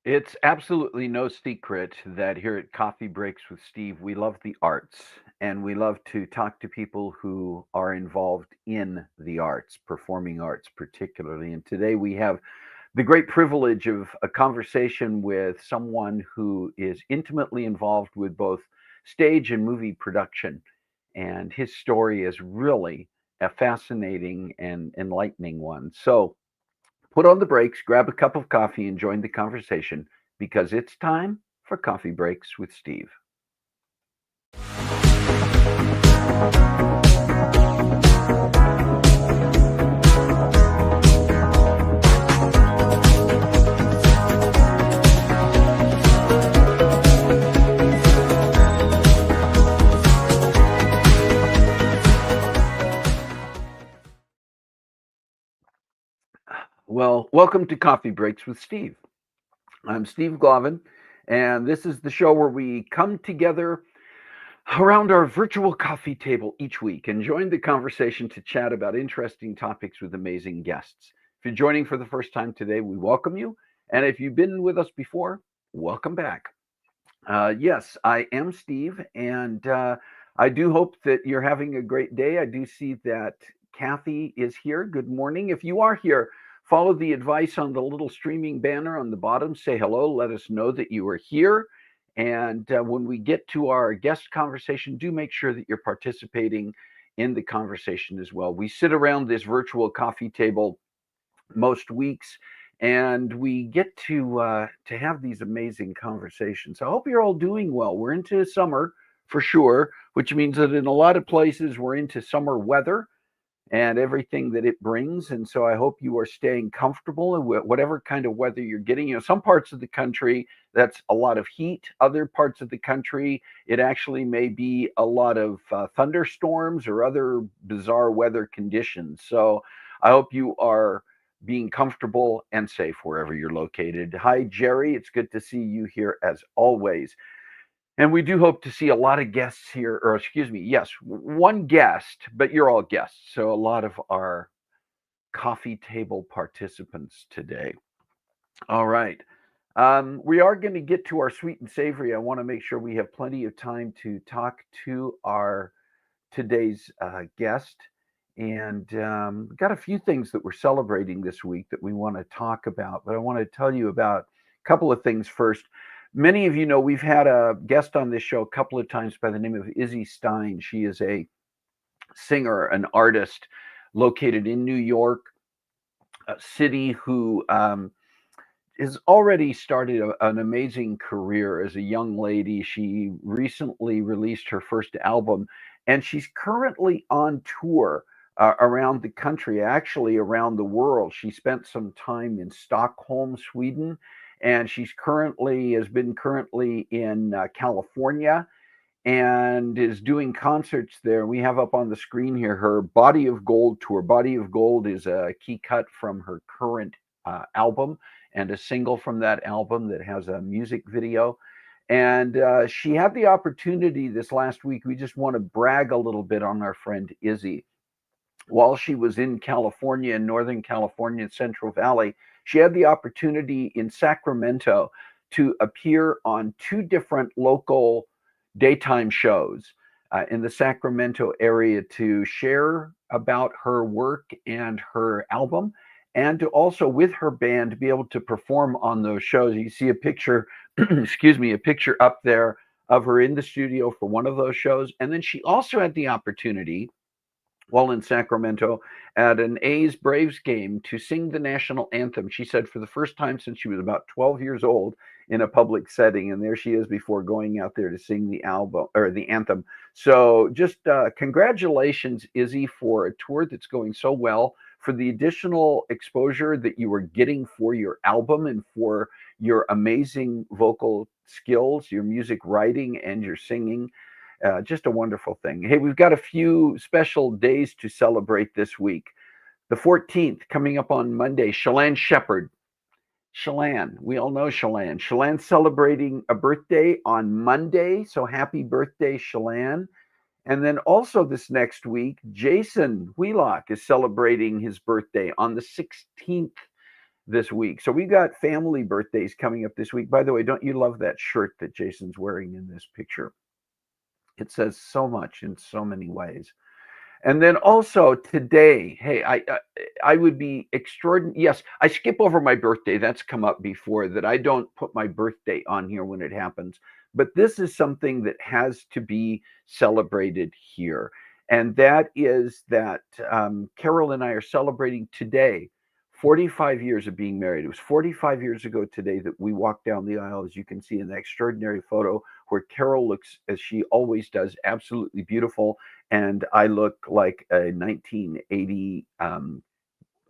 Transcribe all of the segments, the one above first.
It's absolutely no secret that here at Coffee Breaks with Steve, we love the arts and we love to talk to people who are involved in the arts, performing arts particularly. And today we have the great privilege of a conversation with someone who is intimately involved with both stage and movie production. And his story is really a fascinating and enlightening one. So, put on the brakes, grab a cup of coffee, and join the conversation because it's time for Coffee Breaks with Steve. Well, welcome to Coffee Breaks with Steve. I'm Steve Glavin, and this is the show where we come together around our virtual coffee table each week and join the conversation to chat about interesting topics with amazing guests. If you're joining for the first time today, we welcome you. And if you've been with us before, welcome back. Yes, I am Steve, and I do hope that you're having a great day. I do see that Kathy is here. Good morning. If you are here, follow the advice on the little streaming banner on the bottom. Say hello. Let us know that you are here. And when we get to our guest conversation, do make sure that you're participating in the conversation as well. We sit around this virtual coffee table most weeks, and we get to have these amazing conversations. I hope you're all doing well. We're into summer for sure, which means that in a lot of places we're into summer weather and everything that it brings. And so I hope you are staying comfortable in whatever kind of weather you're getting. Some parts of the country, that's a lot of heat. Other parts of the country, it actually may be a lot of thunderstorms or other bizarre weather conditions. So I hope you are being comfortable and safe wherever you're located. Hi, Jerry. It's good to see you here as always. And we do hope to see a lot of guests here, or excuse me, yes, one guest, but you're all guests. So a lot of our coffee table participants today. All right. We are going to get to our sweet and savory. I want to make sure we have plenty of time to talk to our today's guest. And we've got a few things that we're celebrating this week that we want to talk about, but I want to tell you about a couple of things first. Many of you know we've had a guest on this show a couple of times by the name of Izzy Stein. She is a singer, an artist located in New York City who has already started an amazing career as a young lady. She recently released her first album, and she's currently on tour around the country, actually around the world. She spent some time in Stockholm, Sweden, and she's currently has been currently in California and is doing concerts there. We have up on the screen here her Body of Gold tour. Body of Gold is a key cut from her current album and a single from that album that has a music video. And she had the opportunity this last week. We just want to brag a little bit on our friend Izzy. While she was in California, in Northern California, Central Valley, she had the opportunity in Sacramento to appear on two different local daytime shows in the Sacramento area to share about her work and her album, and to also, with her band, be able to perform on those shows. You see a picture, excuse me, a picture up there of her in the studio for one of those shows. And then she also had the opportunity while in Sacramento at an A's Braves game to sing the national anthem. She said for the first time since she was about 12 years old in a public setting, and there she is before going out there to sing the album or the anthem. So just congratulations, Izzy, for a tour that's going so well, for the additional exposure that you are getting for your album and for your amazing vocal skills, your music writing, and your singing. Just a wonderful thing. Hey, we've got a few special days to celebrate this week. The 14th, coming up on Monday, Shalane Shepherd. Shalane, we all know Shalane. Shalane's celebrating a birthday on Monday, so happy birthday, Shalane. And then also this next week, Jason Wheelock is celebrating his birthday on the 16th. this week. So we've got family birthdays coming up this week. By the way, don't you love that shirt that Jason's wearing in this picture? It says so much in so many ways. And then also today, hey, I would be extraordinary. Yes, I skip over my birthday. That's come up before, that I don't put my birthday on here when it happens. But this is something that has to be celebrated here. And that is that Carol and I are celebrating today 45 years of being married. It was 45 years ago today that we walked down the aisle, as you can see in that extraordinary photo, where Carol looks, as she always does, absolutely beautiful, and I look like a 1980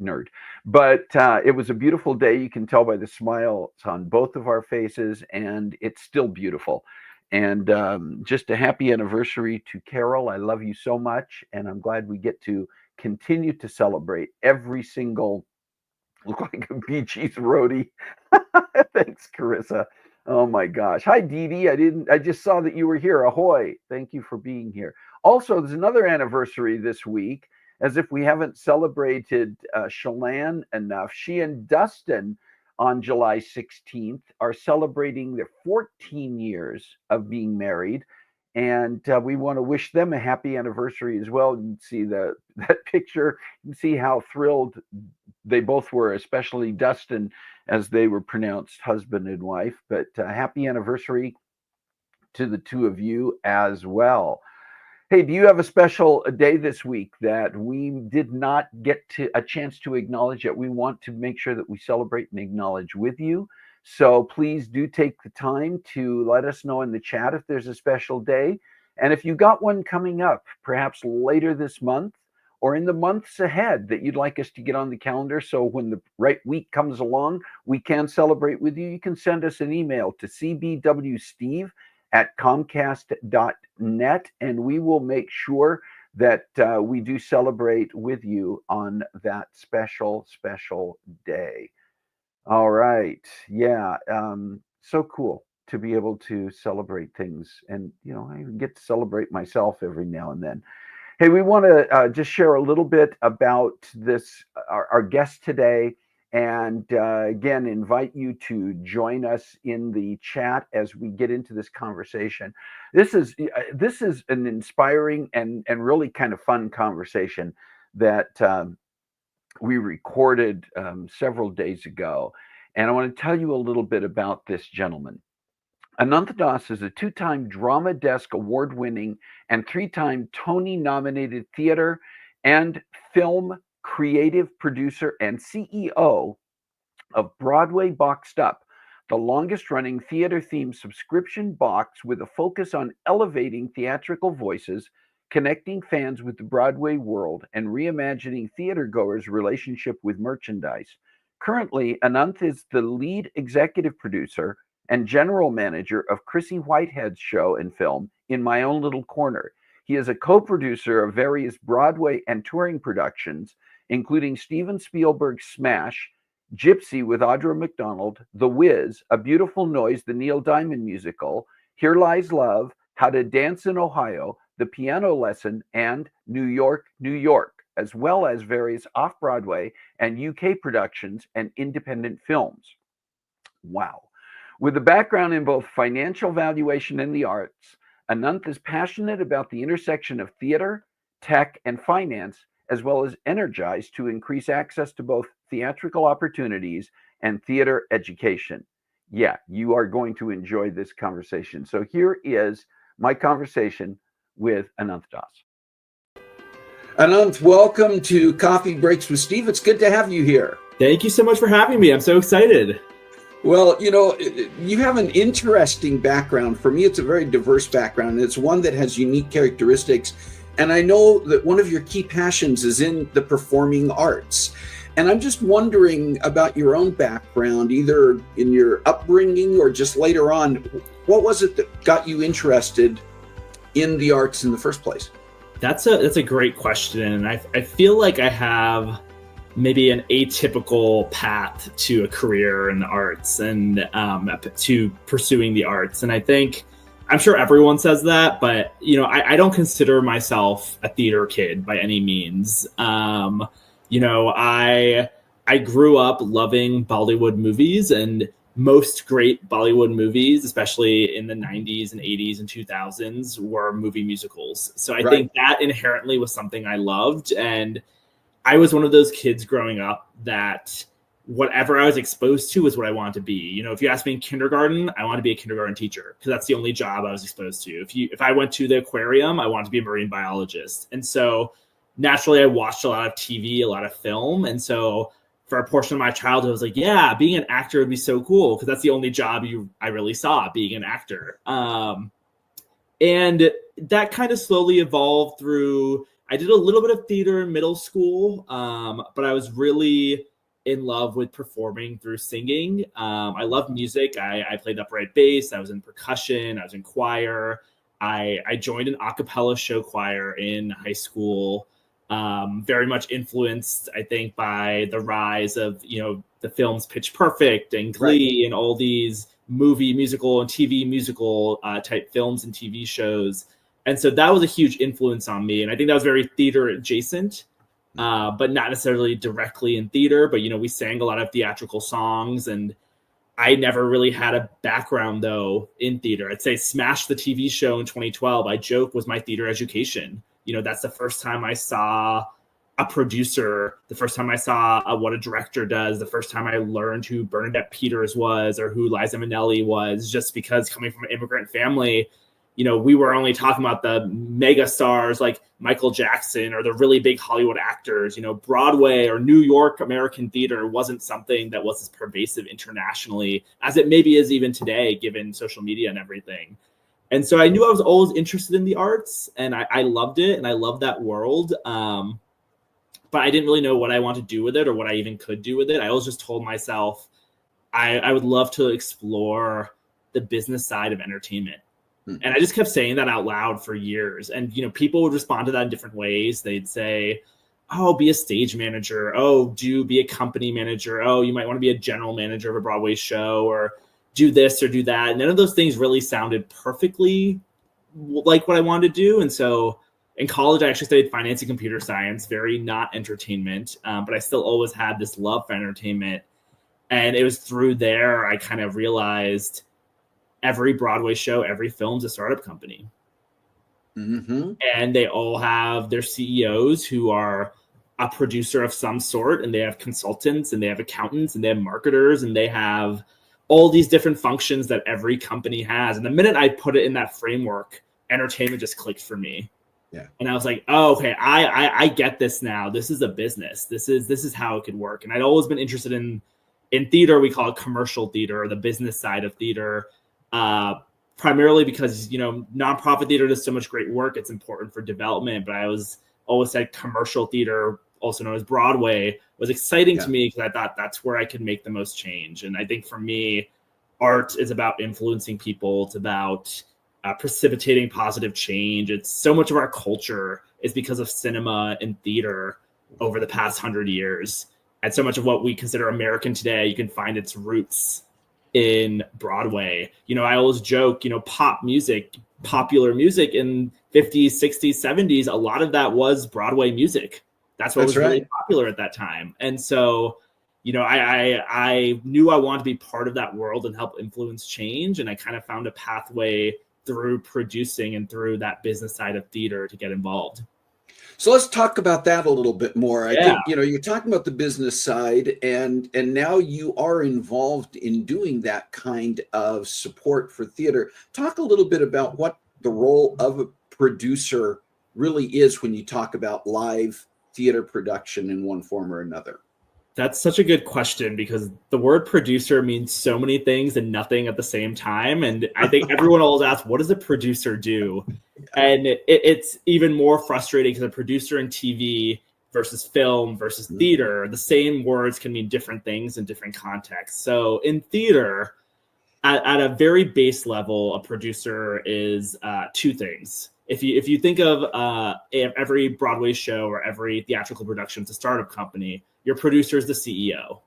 nerd. But it was a beautiful day. You can tell by the smiles on both of our faces, and it's still beautiful. And just a happy anniversary to Carol. I love you so much, and I'm glad we get to continue to celebrate every single, look like a Bee Gees roadie. Thanks, Carissa. Oh my gosh. Hi, Dee Dee. I just saw that you were here. Ahoy. Thank you for being here. Also, there's another anniversary this week, as if we haven't celebrated Shalane enough. She and Dustin on July 16th are celebrating their 14 years of being married. And we want to wish them a happy anniversary as well. You can see that picture. You can see how thrilled they both were, especially Dustin, as they were pronounced husband and wife. But happy anniversary to the two of you as well. Hey, do you have a special day this week that we did not get to a chance to acknowledge yet? We want to make sure that we celebrate and acknowledge with you. So please do take the time to let us know in the chat if there's a special day. And if you got one coming up, perhaps later this month or in the months ahead, that you'd like us to get on the calendar, so when the right week comes along, we can celebrate with you, you can send us an email to cbwsteve@comcast.net, and we will make sure that we do celebrate with you on that special day. All right. Yeah. So cool to be able to celebrate things. And, I even get to celebrate myself every now and then. Hey, we want to just share a little bit about this, our guest today. And again, invite you to join us in the chat as we get into this conversation. This is an inspiring and really kind of fun conversation that we recorded several days ago. And I want to tell you a little bit about this gentleman. Anant Das is a 2-time Drama Desk award-winning and 3-time Tony-nominated theater and film creative producer and CEO of Broadway Boxed Up, the longest-running theater-themed subscription box with a focus on elevating theatrical voices, connecting fans with the Broadway world, and reimagining theatergoers' relationship with merchandise. Currently, Anant is the lead executive producer and general manager of Chrissy Whitehead's show and film, In My Own Little Corner. He is a co-producer of various Broadway and touring productions, including Steven Spielberg's Smash, Gypsy with Audra McDonald, The Wiz, A Beautiful Noise, the Neil Diamond musical, Here Lies Love, How to Dance in Ohio, The Piano Lesson, and New York, New York, as well as various off-Broadway and UK productions and independent films. Wow. With a background in both financial valuation and the arts, Anant is passionate about the intersection of theater, tech, and finance, as well as energized to increase access to both theatrical opportunities and theater education. Yeah, you are going to enjoy this conversation. So here is my conversation with Anant Das. Anant, welcome to Coffee Breaks with Steve. It's good to have you here. Thank you so much for having me. I'm so excited. Well, you have an interesting background. For me, it's a very diverse background. It's one that has unique characteristics. And I know that one of your key passions is in the performing arts. And I'm just wondering about your own background, either in your upbringing or just later on. What was it that got you interested in the arts in the first place? That's a great question. And I feel like I have maybe an atypical path to a career in the arts and to pursuing the arts. And I'm sure everyone says that, but I don't consider myself a theater kid by any means. I I grew up loving Bollywood movies, and most great Bollywood movies, especially in the 90s and 80s and 2000s, were movie musicals. So I think that inherently was something I loved. And I was one of those kids growing up that whatever I was exposed to was what I wanted to be. You know, if you ask me in kindergarten, I wanted to be a kindergarten teacher because that's the only job I was exposed to. If I went to the aquarium, I wanted to be a marine biologist. And so naturally I watched a lot of TV, a lot of film. And so for a portion of my childhood, I was like, yeah, being an actor would be so cool because that's the only job I really saw, being an actor. And that kind of slowly evolved through. I did a little bit of theater in middle school, but I was really in love with performing through singing. I love music. I played upright bass. I was in percussion. I was in choir. I joined an a cappella show choir in high school. Very much influenced, I think, by the rise of, the films Pitch Perfect and Glee and all these movie musical and TV musical type films and TV shows. And so that was a huge influence on me. And I think that was very theater adjacent, but not necessarily directly in theater. But, we sang a lot of theatrical songs. And I never really had a background, though, in theater. I'd say Smash, the TV show in 2012, I joke, was my theater education. That's the first time I saw a producer, the first time I saw what a director does, the first time I learned who Bernadette Peters was or who Liza Minnelli was, just because coming from an immigrant family, we were only talking about the mega stars like Michael Jackson or the really big Hollywood actors. Broadway or New York American theater wasn't something that was as pervasive internationally as it maybe is even today, given social media and everything. And so I knew I was always interested in the arts, and I loved it, and I loved that world. But I didn't really know what I wanted to do with it or what I even could do with it. I always just told myself I would love to explore the business side of entertainment. And I just kept saying that out loud for years. And, people would respond to that in different ways. They'd say, oh, be a stage manager. Oh, be a company manager. Oh, you might want to be a general manager of a Broadway show, or do this or do that. And none of those things really sounded perfectly like what I wanted to do. And so in college, I actually studied finance and computer science, very not entertainment, but I still always had this love for entertainment. And it was through there I kind of realized every Broadway show, every film's a startup company. Mm-hmm. And they all have their CEOs who are a producer of some sort, and they have consultants, and they have accountants, and they have marketers, and they have all these different functions that every company has. And the minute I put it in that framework, entertainment just clicked for me. Yeah. And I was like, oh, okay, I get this now. This is a business. This is how it could work. And I'd always been interested in theater. We call it commercial theater, or the business side of theater. Primarily because, nonprofit theater does so much great work. It's important for development, but I always said commercial theater, also known as Broadway, was exciting to me because I thought that's where I could make the most change. And I think for me, art is about influencing people. It's about precipitating positive change. It's so much of our culture is because of cinema and theater over the past 100 years. And so much of what we consider American today, you can find its roots in Broadway. I always joke, pop music, popular music in 50s, 60s, 70s, a lot of that was Broadway music. That's what was really popular at that time. And so, I knew I wanted to be part of that world and help influence change. And I kind of found a pathway through producing and through that business side of theater to get involved. So let's talk about that a little bit more. I think, you're talking about the business side, and now you are involved in doing that kind of support for theater. Talk a little bit about what the role of a producer really is when you talk about live theater production in one form or another. That's such a good question, because the word producer means so many things and nothing at the same time. And I think everyone always asks, what does a producer do? And it's even more frustrating because a producer in TV versus film versus theater, the same words can mean different things in different contexts. So in theater, at a very base level, a producer is two things. If you think of every Broadway show or every theatrical production, it's a startup company. Your producer is the CEO,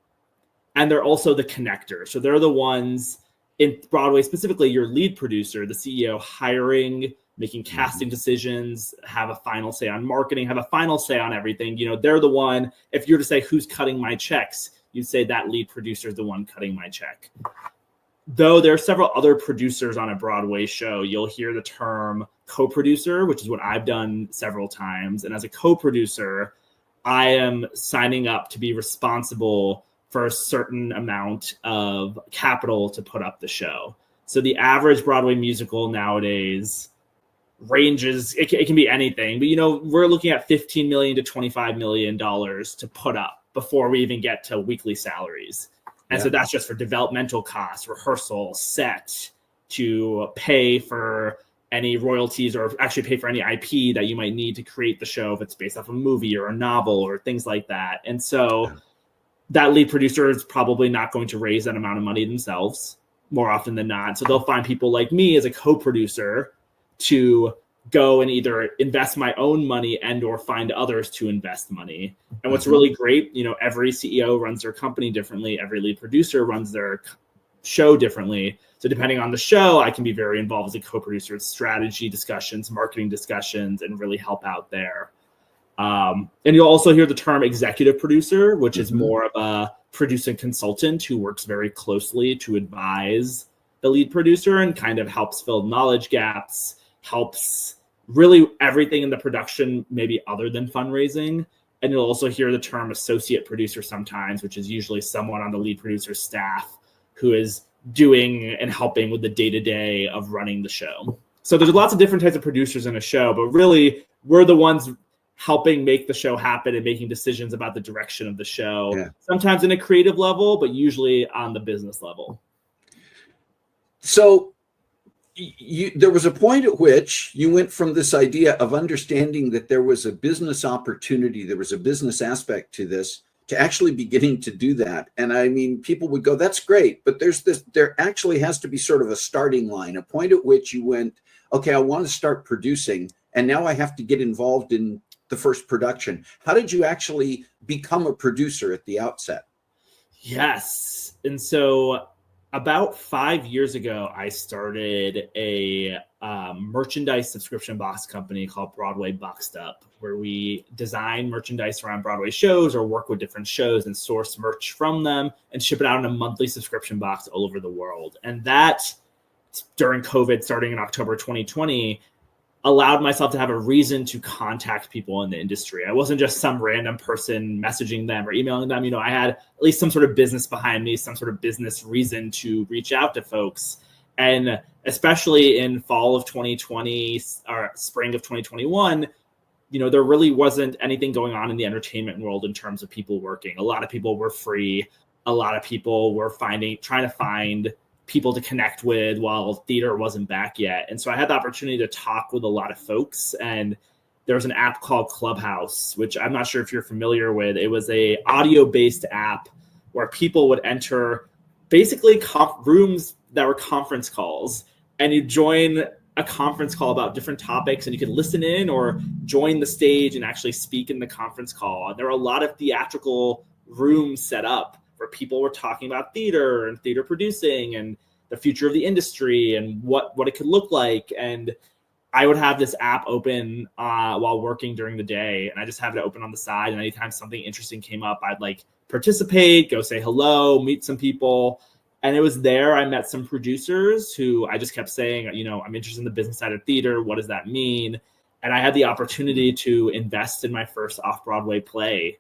and they're also the connector. So they're the ones in Broadway, specifically your lead producer, the CEO, hiring making casting decisions, have a final say on marketing, have a final say on everything. They're the one, if you're to say who's cutting my checks, you'd say that lead producer is the one cutting my check. Though there are several other producers on a Broadway show, you'll hear the term co-producer, which is what I've done several times. And as a co-producer, I am signing up to be responsible for a certain amount of capital to put up the show. So the average Broadway musical nowadays ranges, it can be anything, but we're looking at $15 million to $25 million to put up before we even get to weekly salaries. And so that's just for developmental costs, rehearsal, set, to pay for any royalties or actually pay for any IP that you might need to create the show if it's based off a movie or a novel or things like that. And so that lead producer is probably not going to raise that amount of money themselves more often than not. So they'll find people like me as a co-producer to go and either invest my own money and or find others to invest money. And what's really great, every CEO runs their company differently. Every lead producer runs their show differently. So depending on the show, I can be very involved as a co-producer in strategy discussions, marketing discussions, and really help out there. And you'll also hear the term executive producer, which is more of a producing consultant who works very closely to advise the lead producer and kind of helps fill knowledge gaps, helps really everything in the production, maybe other than fundraising. And you'll also hear the term associate producer sometimes, which is usually someone on the lead producer's staff who is doing and helping with the day-to-day of running the show. So there's lots of different types of producers in a show, but really we're the ones helping make the show happen and making decisions about the direction of the show, sometimes in a creative level, but usually on the business level. So there was a point at which you went from this idea of understanding that there was a business opportunity, there was a business aspect to this, to actually beginning to do that. And I mean, people would go, that's great, but there actually has to be sort of a starting line, a point at which you went, okay, I want to start producing, and now I have to get involved in the first production. How did you actually become a producer at the outset? Yes. And so about 5 years ago, I started a merchandise subscription box company called Broadway Boxed Up, where we design merchandise around Broadway shows or work with different shows and source merch from them and ship it out in a monthly subscription box all over the world. And that, during COVID, starting in October 2020, allowed myself to have a reason to contact people in the industry. I wasn't just some random person messaging them or emailing them. I had at least some sort of business behind me, some sort of business reason to reach out to folks. And especially in fall of 2020 or spring of 2021, there really wasn't anything going on in the entertainment world in terms of people working. A lot of people were free. A lot of people were trying to find people to connect with while theater wasn't back yet. And so I had the opportunity to talk with a lot of folks, and there was an app called Clubhouse, which I'm not sure if you're familiar with. It was a audio-based app where people would enter basically rooms that were conference calls, and you join a conference call about different topics, and you could listen in or join the stage and actually speak in the conference call. And there were a lot of theatrical rooms set up where people were talking about theater and theater producing and the future of the industry and what it could look like. And I would have this app open while working during the day, and I just have it open on the side. And anytime something interesting came up, I'd participate, go say hello, meet some people. And it was there I met some producers who I just kept saying, I'm interested in the business side of theater. What does that mean? And I had the opportunity to invest in my first off-Broadway play.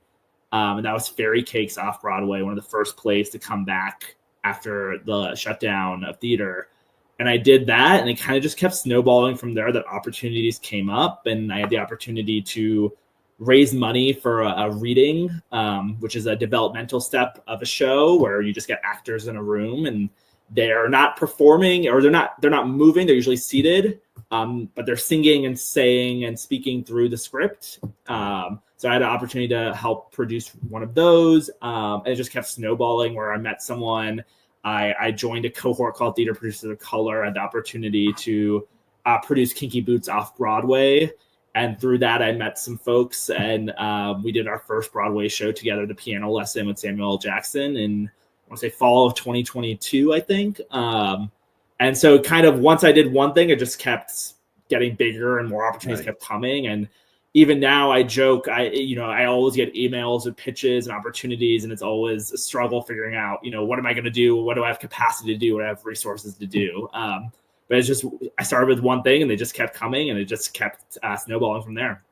And that was Fairy Cakes off-Broadway, one of the first plays to come back after the shutdown of theater. And I did that, and it kind of just kept snowballing from there, that opportunities came up, and I had the opportunity to raise money for a reading, which is a developmental step of a show where you just get actors in a room and they're not performing, or they're not moving. They're usually seated, but they're singing and saying and speaking through the script. So I had an opportunity to help produce one of those. And it just kept snowballing, where I met someone. I joined a cohort called Theater Producers of Color. I had the opportunity to produce Kinky Boots off Broadway. And through that, I met some folks, and we did our first Broadway show together, The Piano Lesson with Samuel L. Jackson, in, I want to say, fall of 2022, I think. And so kind of once I did one thing, it just kept getting bigger and more opportunities kept coming. And even now I joke, I always get emails with pitches and opportunities, and it's always a struggle figuring out, what am I going to do? What do I have capacity to do? What do I have resources to do? But it's just, I started with one thing and they just kept coming, and it just kept snowballing from there.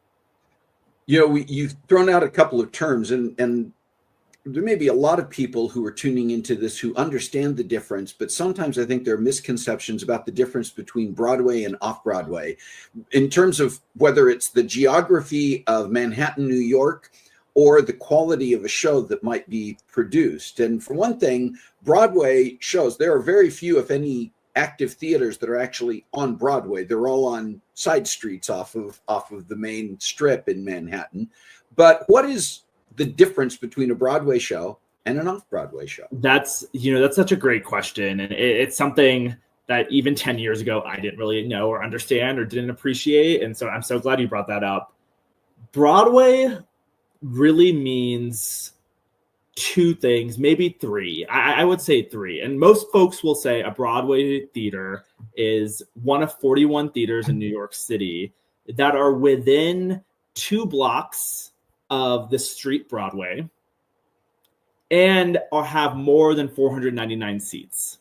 You've thrown out a couple of terms, and there may be a lot of people who are tuning into this who understand the difference, but sometimes I think there are misconceptions about the difference between Broadway and off-Broadway in terms of whether it's the geography of Manhattan, New York, or the quality of a show that might be produced. And for one thing, Broadway shows, there are very few, if any, active theaters that are actually on Broadway. They're all on side streets off of the main strip in Manhattan. But what is the difference between a Broadway show and an off-Broadway show? That's such a great question. And it's something that even 10 years ago, I didn't really know or understand or didn't appreciate. And so I'm so glad you brought that up. Broadway really means two things, maybe three. I would say three. And most folks will say a Broadway theater is one of 41 theaters in New York City that are within 2 blocks of the street Broadway and have more than 499 seats.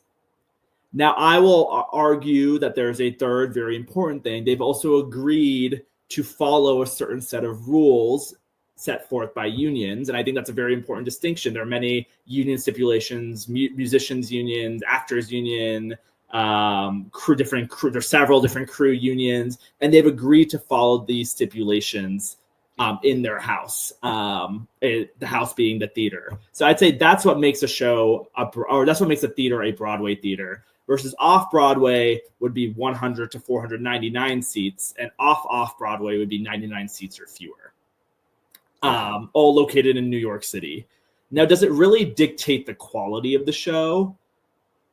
Now, I will argue that there's a third very important thing. They've also agreed to follow a certain set of rules set forth by unions, and I think that's a very important distinction. There are many union stipulations, musicians unions, actors union, there's several different crew unions, and they've agreed to follow these stipulations in their house, the house being the theater. So I'd say that's what makes a show, that's what makes a theater a Broadway theater, versus off-Broadway would be 100 to 499 seats, and off-Broadway would be 99 seats or fewer, all located in New York City. Now, does it really dictate the quality of the show?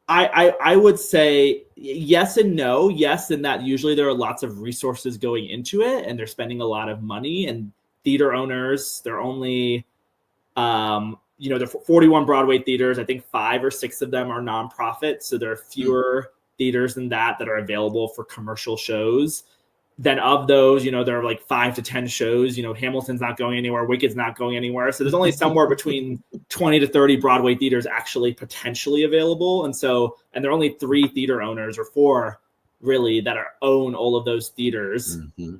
I would say yes and no. Yes, in that usually there are lots of resources going into it, and they're spending a lot of money. And theater owners, they're only, there are 41 Broadway theaters. I think 5 or 6 of them are nonprofit, so there are fewer theaters than that are available for commercial shows. Then of those, there are like 5 to 10 shows. Hamilton's not going anywhere, Wicked's not going anywhere. So there's only somewhere between 20 to 30 Broadway theaters actually potentially available. And there are only 3 theater owners, or 4 really, that own all of those theaters. Mm-hmm.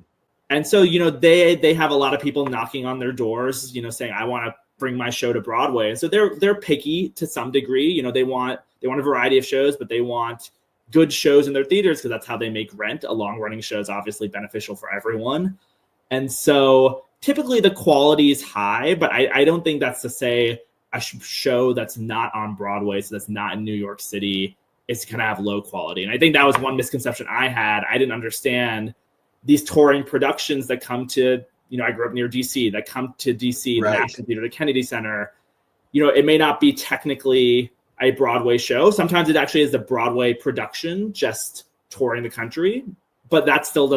And so, they have a lot of people knocking on their doors, saying, I want to bring my show to Broadway. And so they're picky to some degree. They want a variety of shows, but they want good shows in their theaters because that's how they make rent. A long-running show is obviously beneficial for everyone. And so typically the quality is high, but I don't think that's to say a show that's not on Broadway, so that's not in New York City, is going to have low quality. And I think that was one misconception I had. I didn't understand these touring productions that come to, I grew up near DC, that come to DC, right, the National Theater, the Kennedy Center. It may not be technically a Broadway show. Sometimes it actually is the Broadway production just touring the country, but that still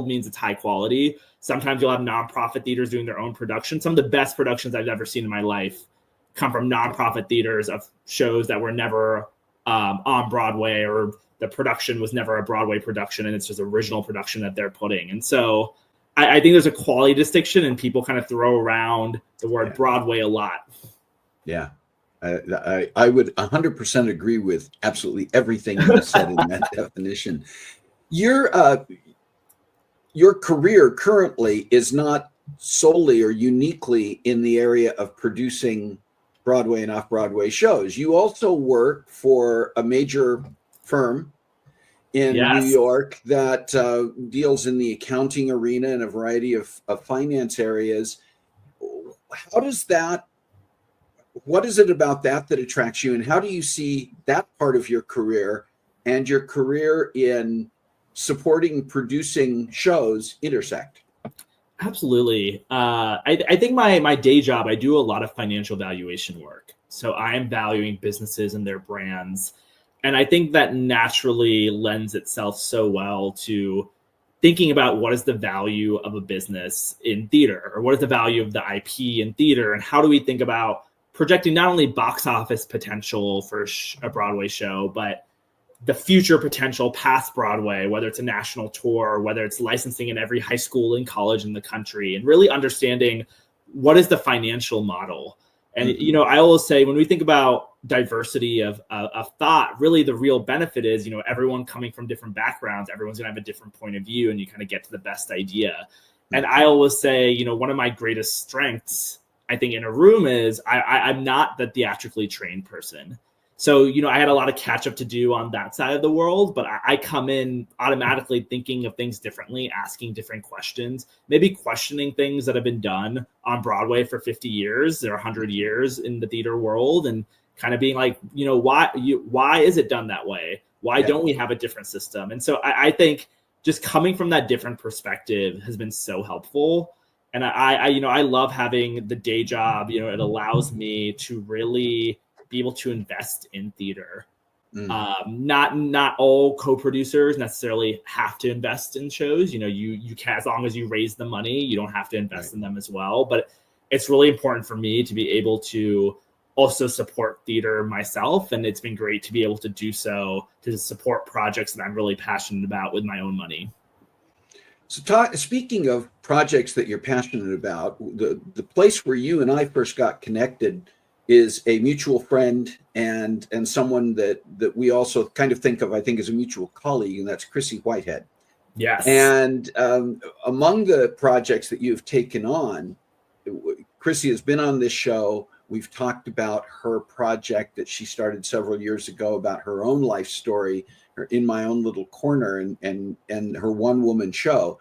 means it's high quality. Sometimes you'll have nonprofit theaters doing their own production. Some of the best productions I've ever seen in my life come from nonprofit theaters of shows that were never on Broadway, or the production was never a Broadway production, and it's just original production that they're putting. And so I think there's a quality distinction, and people kind of throw around the word Broadway a lot. Yeah. I would 100% agree with absolutely everything you said in that definition. Your career currently is not solely or uniquely in the area of producing Broadway and off-Broadway shows. You also work for a major firm in New York that deals in the accounting arena and a variety of finance areas. What is it about that attracts you, and how do you see that part of your career and your career in supporting, producing shows intersect? Absolutely. I think my day job, I do a lot of financial valuation work. So I am valuing businesses and their brands. And I think that naturally lends itself so well to thinking about what is the value of a business in theater, or what is the value of the IP in theater, and how do we think about projecting not only box office potential for a Broadway show, but the future potential past Broadway, whether it's a national tour, whether it's licensing in every high school and college in the country, and really understanding what is the financial model. And, you know, I always say when we think about diversity of thought, really the real benefit is, you know, everyone coming from different backgrounds, everyone's gonna have a different point of view, and you kind of get to the best idea. And I always say, you know, one of my greatest strengths, I think, in a room is I'm not the theatrically trained person. So, you know, I had a lot of catch up to do on that side of the world, but I come in automatically thinking of things differently, asking different questions, maybe questioning things that have been done on Broadway for 50 years or 100 years in the theater world, and kind of being like, you know, why is it done that way? Why don't we have a different system? And so I think just coming from that different perspective has been so helpful. And I you know, I love having the day job. You know, it allows me to really be able to invest in theater. Not all co-producers necessarily have to invest in shows. You know, you can, as long as you raise the money, you don't have to invest in them as well. But it's really important for me to be able to also support theater myself. And it's been great to be able to do so, to support projects that I'm really passionate about with my own money. So speaking of projects that you're passionate about, the place where you and I first got connected is a mutual friend and someone that we also kind of think of, I think, as a mutual colleague, and that's Chrissy Whitehead. Yes. And among the projects that you've taken on, Chrissy has been on this show. We've talked about her project that she started several years ago about her own life story, her In My Own Little Corner, and her one-woman show.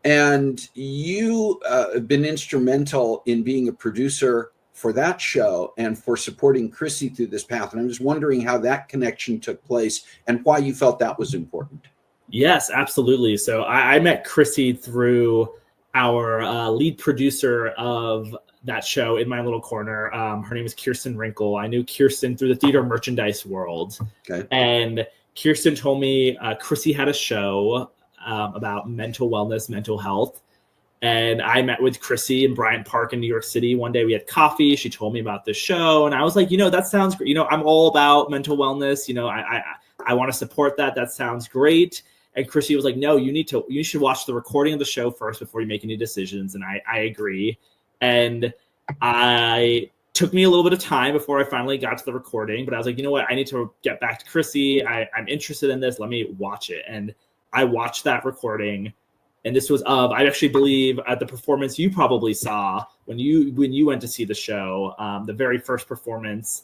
And you have been instrumental in being a producer for that show and for supporting Chrissy through this path. And I'm just wondering how that connection took place and why you felt that was important. Yes, absolutely. So I met Chrissy through our lead producer of that show, In My Little Corner. Her name is Kirsten Wrinkle. I knew Kirsten through the theater merchandise world. Okay. And Kirsten told me Chrissy had a show about mental wellness, mental health. And I met with Chrissy in Bryant Park in New York City. One day we had coffee. She told me about this show. And I was like, you know, that sounds great. You know, I'm all about mental wellness. You know, I want to support that. That sounds great. And Chrissy was like, no, you should watch the recording of the show first before you make any decisions. And I agree. And I took me a little bit of time before I finally got to the recording. But I was like, you know what? I need to get back to Chrissy. I'm interested in this. Let me watch it. And I watched that recording. And this was I actually believe at the performance you probably saw when you went to see the show, the very first performance.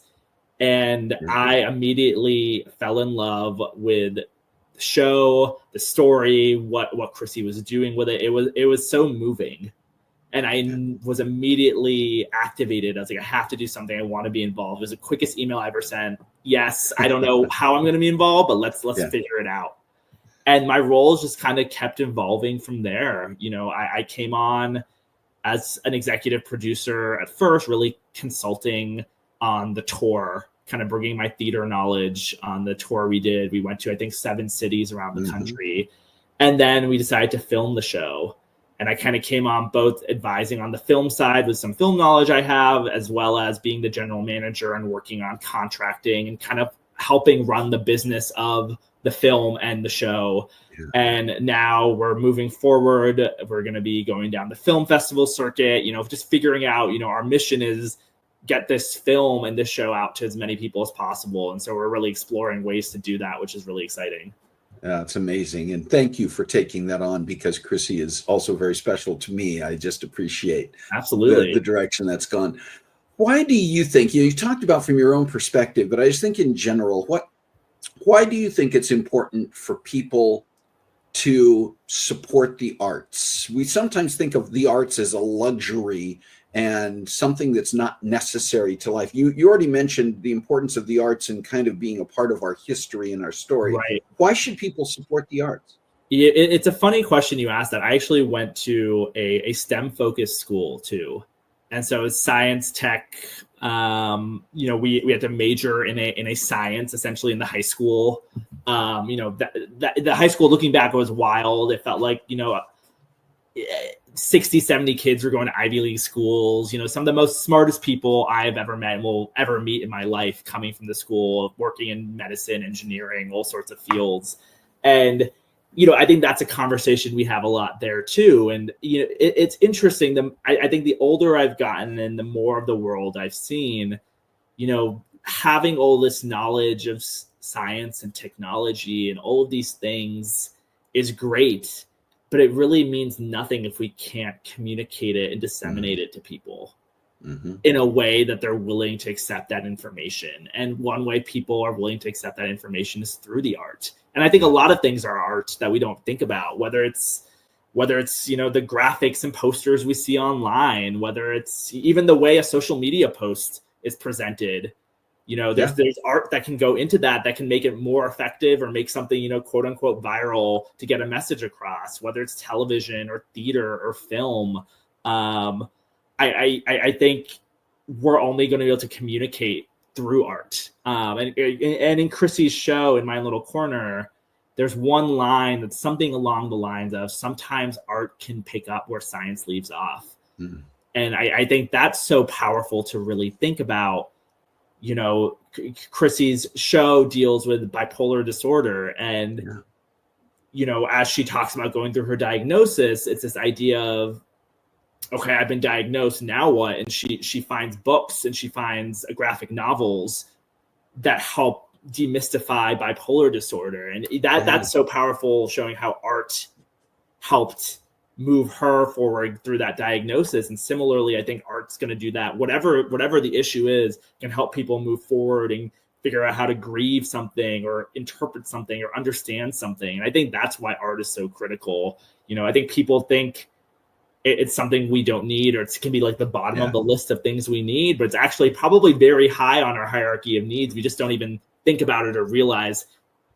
And I immediately fell in love with the show, the story, what Chrissy was doing with it. It was so moving. And I was immediately activated. I was like, I have to do something. I want to be involved. It was the quickest email I ever sent. Yes, I don't know how I'm going to be involved, but let's figure it out. And my roles just kind of kept evolving from there. You know, I came on as an executive producer at first, really consulting on the tour, kind of bringing my theater knowledge on the tour we did. We went to, I think, 7 cities around the country. And then we decided to film the show. And I kind of came on both advising on the film side with some film knowledge I have, as well as being the general manager and working on contracting and kind of helping run the business of the film and the show. And now we're moving forward. We're going to be going down the film festival circuit, you know, just figuring out, you know, our mission is get this film and this show out to as many people as possible. And so we're really exploring ways to do that, which is really exciting. It's amazing. And thank you for taking that on, because Chrissy is also very special to me. I just appreciate absolutely the direction that's gone. Why do you think, you talked about from your own perspective, but I just think in general, why do you think it's important for people to support the arts? We sometimes think of the arts as a luxury and something that's not necessary to life. You already mentioned the importance of the arts and kind of being a part of our history and our story. Right. Why should people support the arts? It's a funny question you asked that. I actually went to a STEM-focused school too. And so it's science, tech, you know, we had to major in a science, essentially, in the high school. You know, the high school, looking back, was wild. It felt like, you know, 60, 70 kids were going to Ivy League schools, some of the most smartest people I've ever met and will ever meet in my life coming from the school, working in medicine, engineering, all sorts of fields. And, I think that's a conversation we have a lot there too. And, it's interesting. I think the older I've gotten and the more of the world I've seen, having all this knowledge of science and technology and all of these things is great, but it really means nothing if we can't communicate it and disseminate it to people in a way that they're willing to accept that information. And one way people are willing to accept that information is through the art. And I think a lot of things are art that we don't think about, whether it's the graphics and posters we see online, whether it's even the way a social media post is presented. There's art that can go into that can make it more effective or make something, quote unquote, viral to get a message across, whether it's television or theater or film. I think we're only going to be able to communicate through art. And in Chrissy's show, In My Little Corner, there's one line that's something along the lines of, sometimes art can pick up where science leaves off. And I think that's so powerful to really think about. Chrissy's show deals with bipolar disorder. And, as she talks about going through her diagnosis, it's this idea of, okay, I've been diagnosed, now what? And she finds books and she finds graphic novels that help demystify bipolar disorder. And that's so powerful, showing how art helped move her forward through that diagnosis. And similarly, I think art's going to do that. Whatever the issue is, can help people move forward and figure out how to grieve something or interpret something or understand something. And I think that's why art is so critical. I think people think it's something we don't need, or it can be like the bottom of the list of things we need, but it's actually probably very high on our hierarchy of needs. We just don't even think about it or realize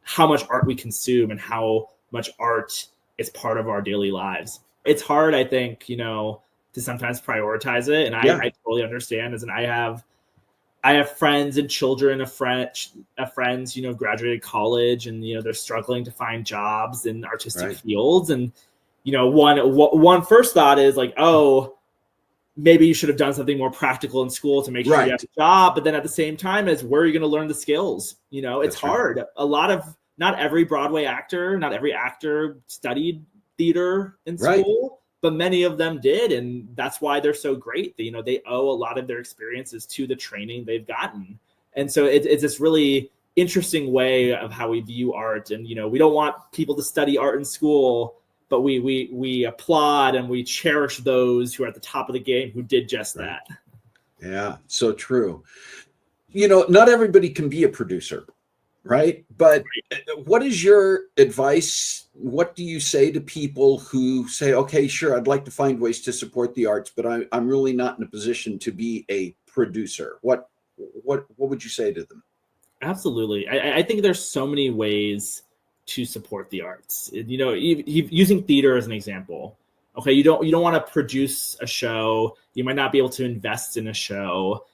how much art we consume and how much art is part of our daily lives. It's hard, I think, to sometimes prioritize it. And I totally understand. And I have friends and children of friends, graduated college, and, they're struggling to find jobs in artistic fields. And, one first thought is like, oh, maybe you should have done something more practical in school to make sure you have a job. But then at the same time, is where are you going to learn the skills? It's hard. Not every Broadway actor, not every actor studied theater in school, but many of them did. And that's why they're so great. They owe a lot of their experiences to the training they've gotten. And so it's this really interesting way of how we view art. And, we don't want people to study art in school, but we applaud and we cherish those who are at the top of the game who did just that. Yeah, so true. Not everybody can be a producer, right? But what is your advice? What do you say to people who say, okay, sure, I'd like to find ways to support the arts, but I'm really not in a position to be a producer? What would you say to them? Absolutely. I think there's so many ways to support the arts. Using theater as an example. Okay, you don't want to produce a show. You might not be able to invest in a show.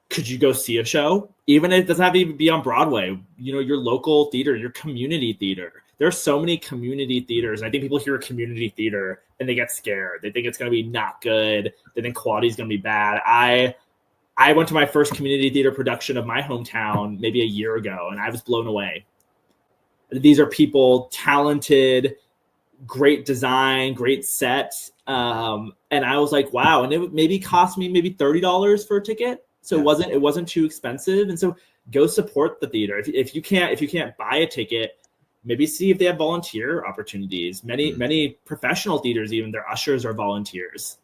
Could you go see a show? Even if it doesn't have to be on Broadway, your local theater, your community theater. There are so many community theaters. I think people hear community theater and they get scared. They think it's going to be not good. They think quality is going to be bad. I went to my first community theater production of my hometown maybe a year ago, and I was blown away. These are people, talented, great design, great set. And I was like, wow. And it maybe cost me maybe $30 for a ticket. So it wasn't too expensive. And so go support the theater. If you can't buy a ticket, maybe see if they have volunteer opportunities. Many professional theaters, even their ushers are volunteers.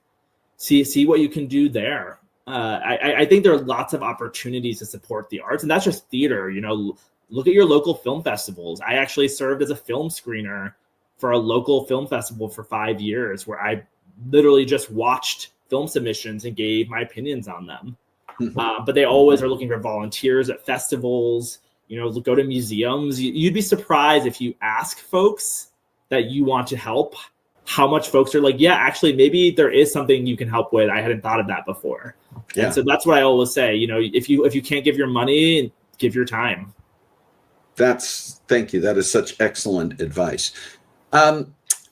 See what you can do there. I think there are lots of opportunities to support the arts, and that's just theater. Look at your local film festivals. I actually served as a film screener for a local film festival for 5 years, where I literally just watched film submissions and gave my opinions on them. But they always are looking for volunteers at festivals. Go to museums. You'd be surprised if you ask folks that you want to help, how much folks are like, yeah, actually, maybe there is something you can help with. I hadn't thought of that before. Yeah. And so that's what I always say. If you can't give your money, give your time. Thank you. That is such excellent advice. A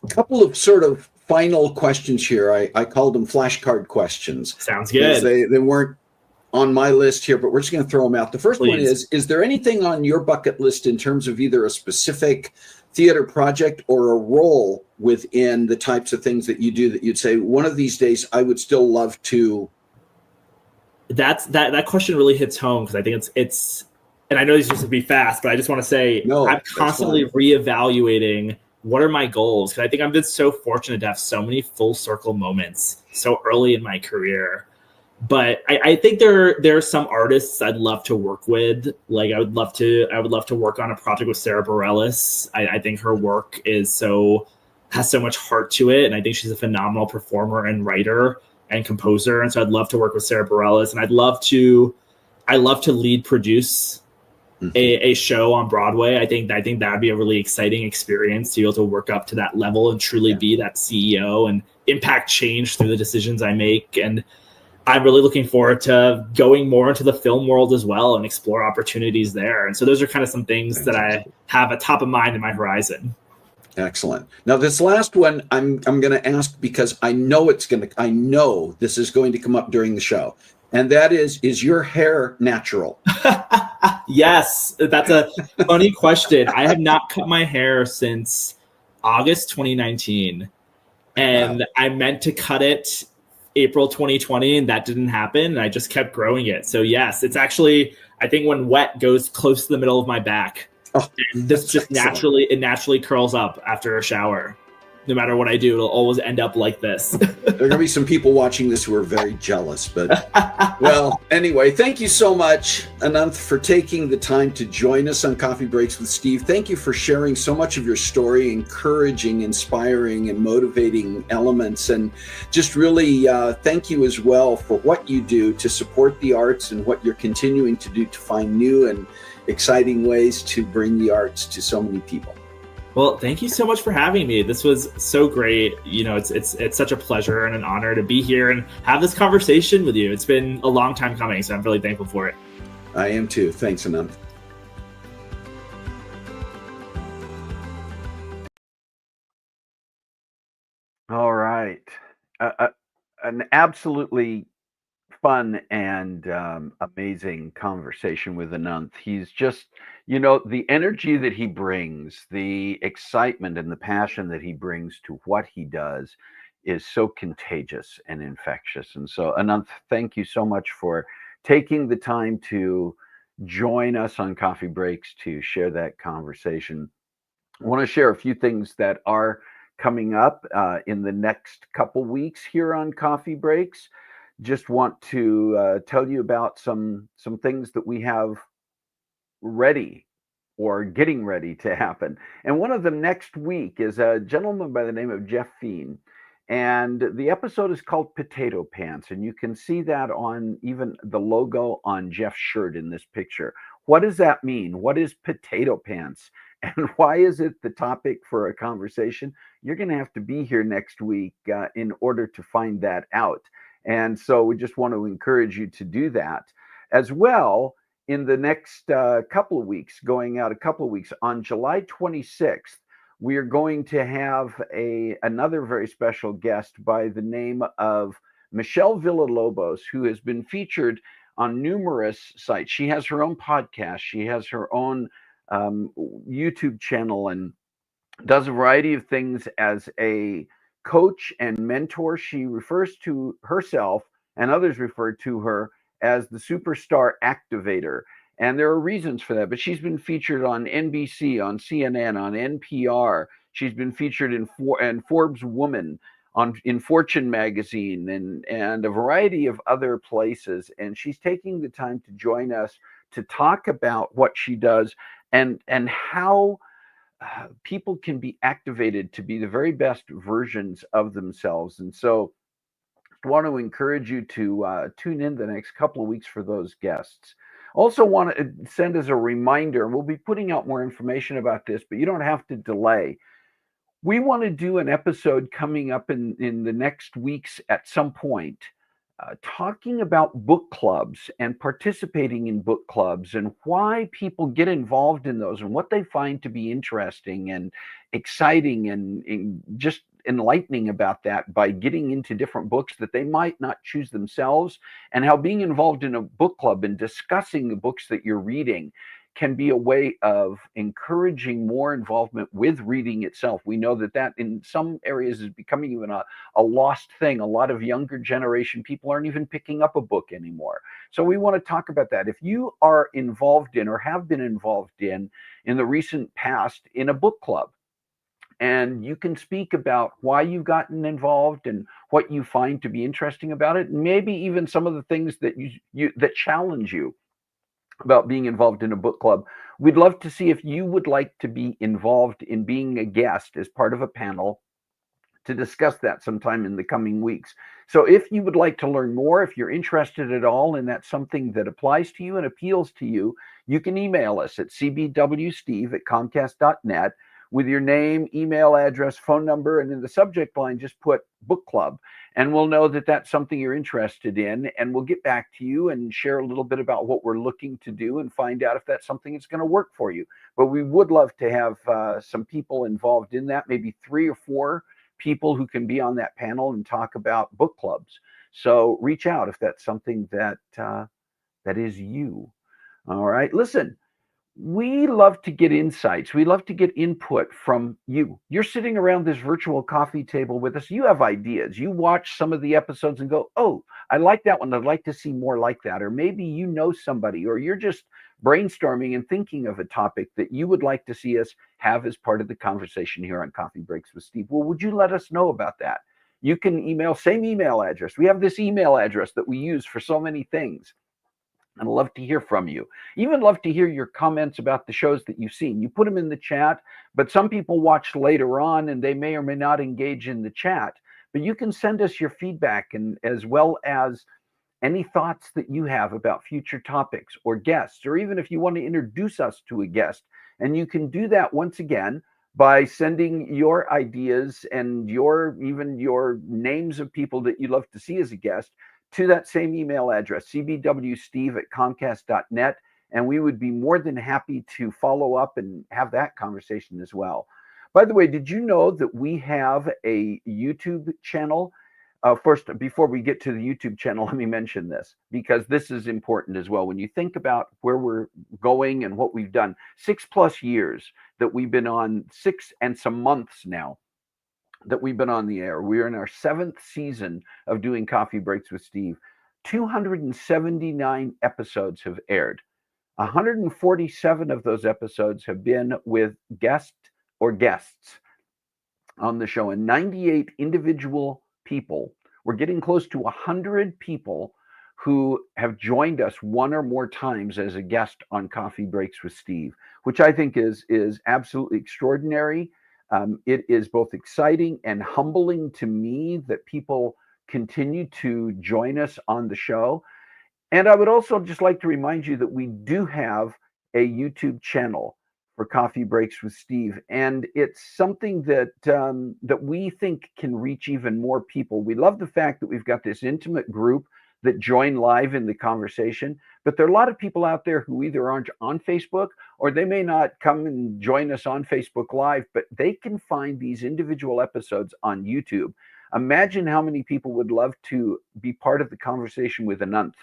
couple of sort of final questions here. I called them flashcard questions. Sounds good. They weren't on my list here, but we're just going to throw them out. The first one Please. is there anything on your bucket list in terms of either a specific theater project or a role within the types of things that you do that you'd say, one of these days I would still love to? That question really hits home, because I think it's and I know these just to be fast, but I just want to say I'm constantly reevaluating what are my goals, because I think I've been so fortunate to have so many full circle moments so early in my career. But I think there are some artists I'd love to work with. Like I would love to work on a project with Sarah Bareilles. I think her work has so much heart to it, and I think she's a phenomenal performer and writer and composer. And so I'd love to work with Sarah Bareilles, and I love to lead produce a show on Broadway. I think that'd be a really exciting experience to be able to work up to that level and truly be that CEO and impact change through the decisions I make. And I'm really looking forward to going more into the film world as well and explore opportunities there. And so those are kind of some things that I have at top of mind in my horizon. Excellent. Now, this last one I'm going to ask because I know this is going to come up during the show. And that is your hair natural? Yes, that's a funny question. I have not cut my hair since August 2019. And I meant to cut it April 2020, and that didn't happen. And I just kept growing it. So yes, it's actually, I think when wet goes close to the middle of my back. Oh, and this just naturally curls up after a shower. No matter what I do, it'll always end up like this. There are going to be some people watching this who are very jealous, but well, anyway, thank you so much, Anant, for taking the time to join us on Coffee Breaks with Steve. Thank you for sharing so much of your story, encouraging, inspiring, and motivating elements. And just really thank you as well for what you do to support the arts and what you're continuing to do to find new and exciting ways to bring the arts to so many people. Well, thank you so much for having me. This was so great. You know, it's such a pleasure and an honor to be here and have this conversation with you. It's been a long time coming, so I'm really thankful for it. I am too. Thanks, Anant. All right. An absolutely fun and amazing conversation with Anant. He's just, the energy that he brings, the excitement and the passion that he brings to what he does is so contagious and infectious. And so, Anant, thank you so much for taking the time to join us on Coffee Breaks to share that conversation. I want to share a few things that are coming up in the next couple weeks here on Coffee Breaks. Just want to tell you about some things that we have ready or getting ready to happen. And one of them next week is a gentleman by the name of Jeff Feen. And the episode is called Potato Pants. And you can see that on even the logo on Jeff's shirt in this picture. What does that mean? What is potato pants? And why is it the topic for a conversation? You're going to have to be here next week in order to find that out. And so we just want to encourage you to do that as well. In the next couple of weeks, going out a couple of weeks, on July 26th, we are going to have another very special guest by the name of Michelle Villalobos, who has been featured on numerous sites. She has her own podcast. She has her own YouTube channel and does a variety of things as a coach and mentor. She refers to herself, and others refer to her, as the superstar activator. And there are reasons for that, but she's been featured on NBC, on CNN, on NPR. She's been featured in Forbes Woman, in Fortune magazine, and a variety of other places. And she's taking the time to join us to talk about what she does and how people can be activated to be the very best versions of themselves. And so I want to encourage you to tune in the next couple of weeks for those guests. Also want to send as a reminder, and we'll be putting out more information about this, but you don't have to delay. We want to do an episode coming up in the next weeks at some point talking about book clubs and participating in book clubs and why people get involved in those and what they find to be interesting and exciting and just enlightening about that by getting into different books that they might not choose themselves, and how being involved in a book club and discussing the books that you're reading can be a way of encouraging more involvement with reading itself. We know that that in some areas is becoming even a lost thing. A lot of younger generation people aren't even picking up a book anymore. So we want to talk about that. If you are involved in or have been involved in the recent past in a book club, and you can speak about why you've gotten involved and what you find to be interesting about it, and maybe even some of the things that you that challenge you about being involved in a book club. We'd love to see if you would like to be involved in being a guest as part of a panel to discuss that sometime in the coming weeks. So if you would like to learn more, if you're interested at all and that's something that applies to you and appeals to you, you can email us at cbwsteve@comcast.net with your name, email address, phone number, and in the subject line, just put book club. And we'll know that that's something you're interested in. And we'll get back to you and share a little bit about what we're looking to do and find out if that's something that's going to work for you. But we would love to have some people involved in that, maybe 3 or 4 people who can be on that panel and talk about book clubs. So reach out if that's something that that is you. All right. Listen, we love to get insights. We love to get input from you. You're sitting around this virtual coffee table with us. You have ideas. You watch some of the episodes and go, oh, I like that one. I'd like to see more like that. Or maybe you know somebody, or you're just brainstorming and thinking of a topic that you would like to see us have as part of the conversation here on Coffee Breaks with Steve. Well, would you let us know about that? You can email, same email address. We have this email address that we use for so many things. And I'd love to hear from you. Even love to hear your comments about the shows that you've seen. You put them in the chat, but some people watch later on and they may or may not engage in the chat. But you can send us your feedback, and as well as any thoughts that you have about future topics or guests, or even if you want to introduce us to a guest. And you can do that once again by sending your ideas and even your names of people that you'd love to see as a guest to that same email address, cbwsteve@comcast.net. And we would be more than happy to follow up and have that conversation as well. By the way, did you know that we have a YouTube channel? First, before we get to the YouTube channel, let me mention this, because this is important as well. When you think about where we're going and what we've done, 6+ years that we've been on, 6 and some months now that we've been on the air. We're in our 7th season of doing Coffee Breaks with Steve. 279 episodes have aired. 147 of those episodes have been with guests on the show, and 98 individual people. We're getting close to 100 people who have joined us one or more times as a guest on Coffee Breaks with Steve, which I think is absolutely extraordinary. It is both exciting and humbling to me that people continue to join us on the show. And I would also just like to remind you that we do have a YouTube channel for Coffee Breaks with Steve, and it's something that that we think can reach even more people. We love the fact that we've got this intimate group that join live in the conversation, but there are a lot of people out there who either aren't on Facebook, or they may not come and join us on Facebook Live, but they can find these individual episodes on YouTube. Imagine how many people would love to be part of the conversation with Anant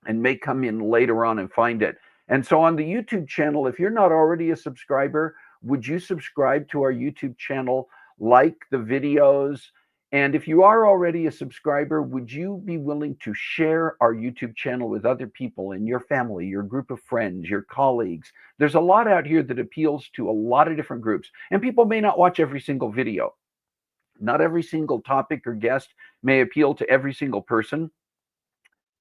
and may come in later on and find it. And so on the YouTube channel, if you're not already a subscriber, would you subscribe to our YouTube channel, like the videos? And if you are already a subscriber, would you be willing to share our YouTube channel with other people in your family, your group of friends, your colleagues? There's a lot out here that appeals to a lot of different groups, and people may not watch every single video. Not every single topic or guest may appeal to every single person,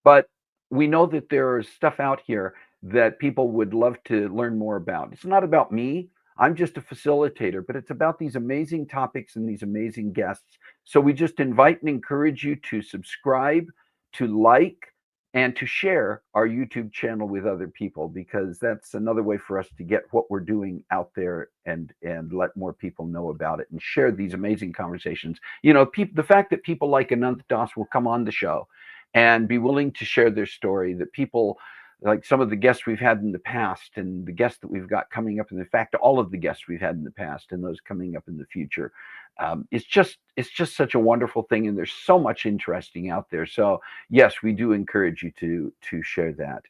but we know that there's stuff out here that people would love to learn more about. It's not about me. I'm just a facilitator, but it's about these amazing topics and these amazing guests. So we just invite and encourage you to subscribe, to like, and to share our YouTube channel with other people, because that's another way for us to get what we're doing out there and let more people know about it and share these amazing conversations. You know, the fact that people like Anant Das will come on the show and be willing to share their story, that people like some of the guests we've had in the past and the guests that we've got coming up, and in fact all of the guests we've had in the past and those coming up in the future, it's just such a wonderful thing, and there's so much interesting out there. So yes, we do encourage you to share that.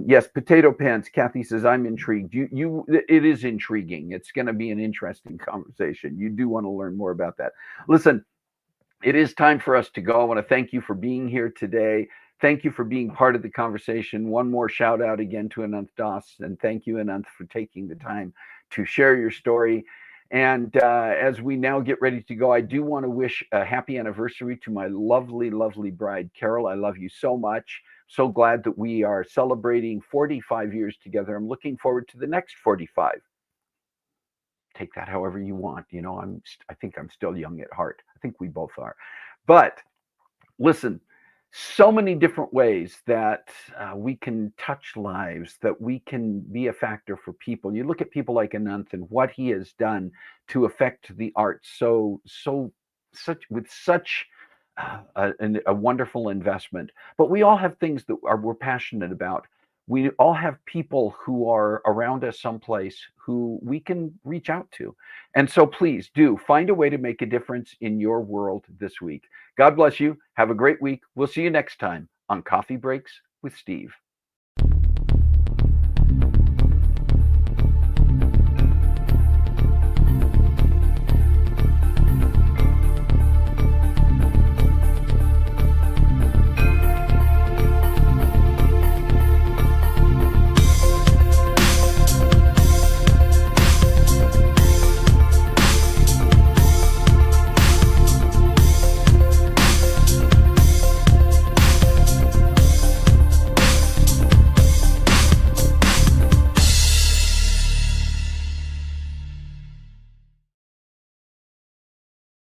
Yes, potato pants. Kathy says, I'm intrigued. It is intriguing. It's going to be an interesting conversation. You do want to learn more about that. Listen, it is time for us to go. I want to thank you for being here today. Thank you for being part of the conversation. One more shout out again to Anant Das, and thank you, Anant, for taking the time to share your story. And as we now get ready to go, I do want to wish a happy anniversary to my lovely, lovely bride, Carol. I love you so much. So glad that we are celebrating 45 years together. I'm looking forward to the next 45. Take that however you want. You know, I think I'm still young at heart. I think we both are. But listen, so many different ways that we can touch lives, that we can be a factor for people. You look at people like Anant and what he has done to affect the arts with such a wonderful investment. But we all have things that we're passionate about. We all have people who are around us someplace who we can reach out to. And so please do find a way to make a difference in your world this week. God bless you. Have a great week. We'll see you next time on Coffee Breaks with Steve.